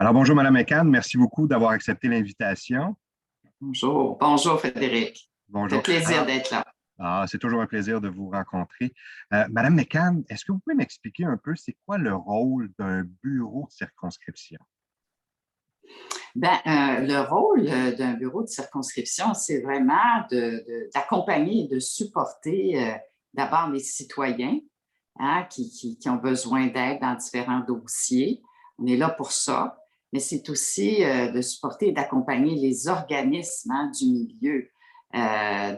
Alors, bonjour, Madame McCann. Merci beaucoup d'avoir accepté l'invitation. Bonjour. Bonjour, Frédéric. Ça fait Bonjour. plaisir Alors, d'être là. c'est toujours un plaisir de vous rencontrer. Madame McCann, est-ce que vous pouvez m'expliquer un peu c'est quoi le rôle d'un bureau de circonscription? Le rôle d'un bureau de circonscription, c'est vraiment d'accompagner et de supporter d'abord les citoyens qui ont besoin d'aide dans différents dossiers. On est là pour ça, mais c'est aussi de supporter et d'accompagner les organismes du milieu,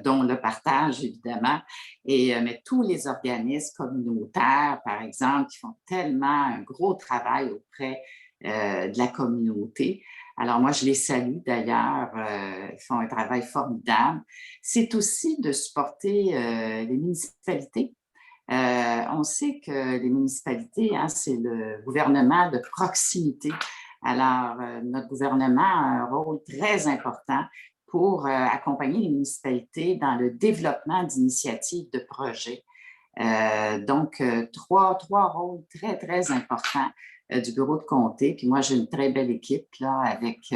dont le partage, évidemment, mais tous les organismes communautaires, par exemple, qui font tellement un gros travail auprès de la communauté. Alors, moi, je les salue d'ailleurs, ils font un travail formidable. C'est aussi de supporter les municipalités. On sait que les municipalités, c'est le gouvernement de proximité. Alors, notre gouvernement a un rôle très important pour accompagner les municipalités dans le développement d'initiatives de projets. Trois rôles très, très importants du bureau de comté. Puis moi, j'ai une très belle équipe là, avec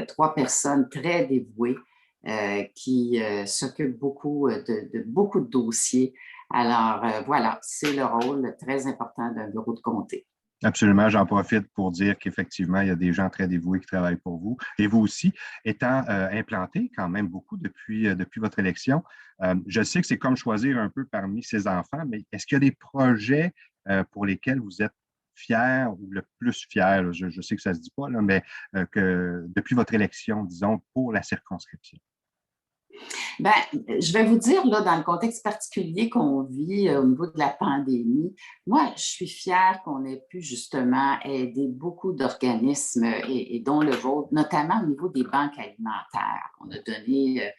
trois personnes très dévouées qui s'occupent beaucoup de dossiers. Alors, voilà, c'est le rôle très important d'un bureau de comté. Absolument, j'en profite pour dire qu'effectivement, il y a des gens très dévoués qui travaillent pour vous. Et vous aussi, étant implanté quand même beaucoup depuis votre élection, je sais que c'est comme choisir un peu parmi ses enfants, mais est-ce qu'il y a des projets pour lesquels vous êtes fier ou le plus fier, là, je sais que ça ne se dit pas, là, mais que depuis votre élection, disons, pour la circonscription? Ben, je vais vous dire, là, dans le contexte particulier qu'on vit au niveau de la pandémie, moi, je suis fière qu'on ait pu justement aider beaucoup d'organismes et dont le vôtre, notamment au niveau des banques alimentaires. On a donné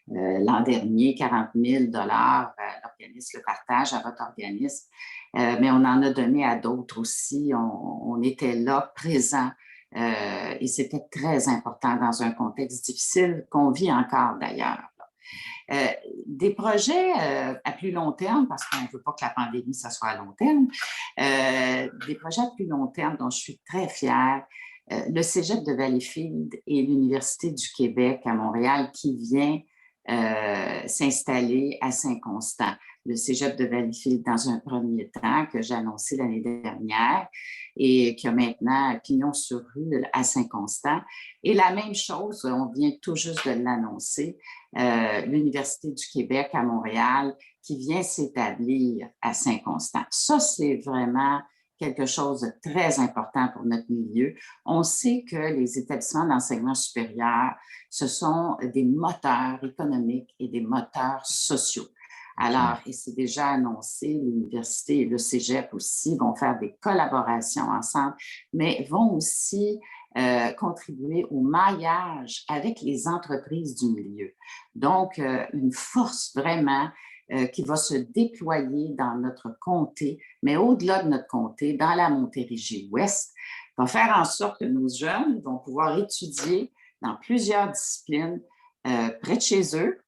l'an dernier 40 000 à l'organisme Le Partage, à votre organisme, mais on en a donné à d'autres aussi. On était là, présents. Et c'était très important dans un contexte difficile qu'on vit encore d'ailleurs. Euh, des projets à plus long terme, parce qu'on ne veut pas que la pandémie, ça soit à long terme, des projets à plus long terme dont je suis très fière. Le Cégep de Valleyfield et l'Université du Québec à Montréal qui vient s'installer à Saint-Constant. Le Cégep de Valleyfield dans un premier temps que j'ai annoncé l'année dernière et qui a maintenant pignon sur rue à Saint-Constant. Et la même chose, on vient tout juste de l'annoncer, l'Université du Québec à Montréal qui vient s'établir à Saint-Constant. Ça, c'est vraiment quelque chose de très important pour notre milieu. On sait que les établissements d'enseignement supérieur, ce sont des moteurs économiques et des moteurs sociaux. Alors, et c'est déjà annoncé, l'université et le Cégep aussi vont faire des collaborations ensemble, mais vont aussi contribuer au maillage avec les entreprises du milieu. Donc, une force vraiment qui va se déployer dans notre comté, mais au-delà de notre comté, dans la Montérégie-Ouest, va faire en sorte que nos jeunes vont pouvoir étudier dans plusieurs disciplines près de chez eux.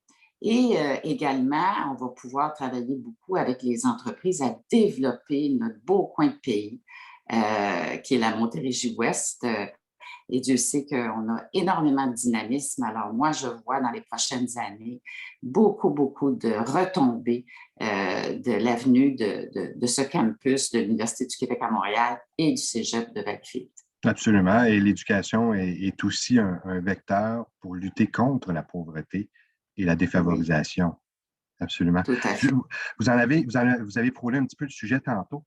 Et également, on va pouvoir travailler beaucoup avec les entreprises à développer notre beau coin de pays, qui est la Montérégie-Ouest. Et Dieu sait qu'on a énormément de dynamisme. Alors moi, je vois dans les prochaines années beaucoup de retombées de l'avenue de ce campus de l'Université du Québec à Montréal et du Cégep de Valleyfield. Absolument. Et l'éducation est aussi un vecteur pour lutter contre la pauvreté et la Oui, défavorisation. Absolument. tout à fait. Vous avez frôlé un petit peu le sujet tantôt.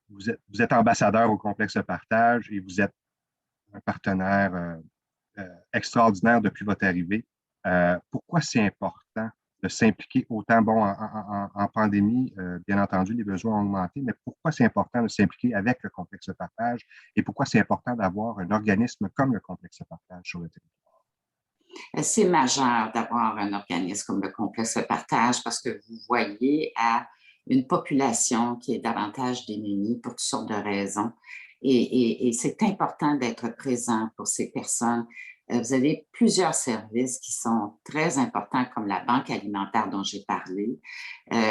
Vous êtes ambassadeur au complexe Partage et vous êtes un partenaire extraordinaire depuis votre arrivée. Pourquoi c'est important de s'impliquer autant, bon, en pandémie, bien entendu, les besoins ont augmenté, mais pourquoi c'est important de s'impliquer avec le complexe Partage et pourquoi c'est important d'avoir un organisme comme le complexe Partage sur le territoire? C'est majeur d'avoir un organisme comme le complexe Partage parce que vous voyez à une population qui est davantage démunie pour toutes sortes de raisons. Et c'est important d'être présent pour ces personnes. Vous avez plusieurs services qui sont très importants, comme la banque alimentaire dont j'ai parlé,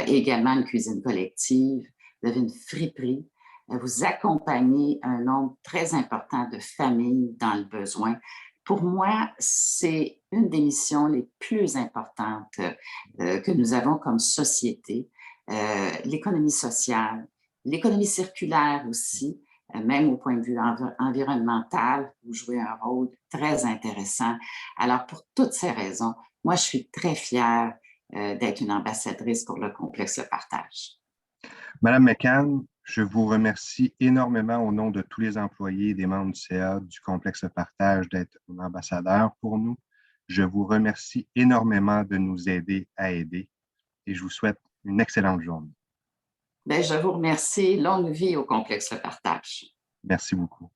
également une cuisine collective. Vous avez une friperie. vous accompagnez un nombre très important de familles dans le besoin. Pour moi, c'est une des missions les plus importantes que nous avons comme société. L'économie sociale, l'économie circulaire aussi, même au point de vue environnemental, vous jouez un rôle très intéressant. Alors, pour toutes ces raisons, moi, je suis très fière d'être une ambassadrice pour le complexe Le Partage. Madame McCann, je vous remercie énormément au nom de tous les employés et des membres du CA du complexe Partage d'être un ambassadeur pour nous. Je vous remercie énormément de nous aider à aider et je vous souhaite une excellente journée. Bien, je vous remercie. Longue vie au complexe Le Partage. Merci beaucoup.